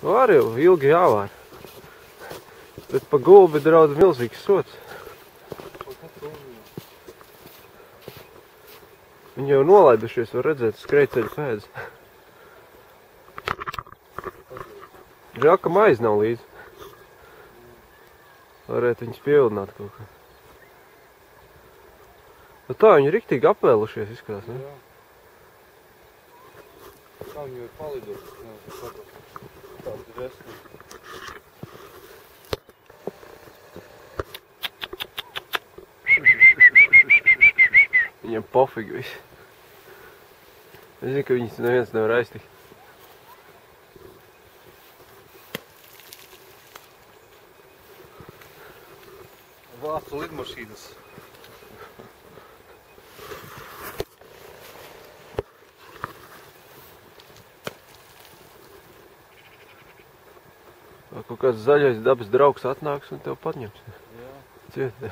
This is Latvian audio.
Var jau, ilgi jāvār. Bet pa gulbi draudz milzīgs sots. Viņi jau nolaidušies, var redzēt, skrejceļu pēdas. Žēl, ka maize nav līdzi. Varētu viņus pievilināt kaut kā. Nu tā, viņi riktīgi apvēlušies izskatās, ne? Jā. Kā viņi var palidot? Jā, tādi resti. Viņam pofīgi viss. Es zinu, ka viņas neviens nevar aiztikt. Vācu lidmašīnas. Kaut kāds zaļais dabas draugs atnāks un tev paņems. Jā. Ciet.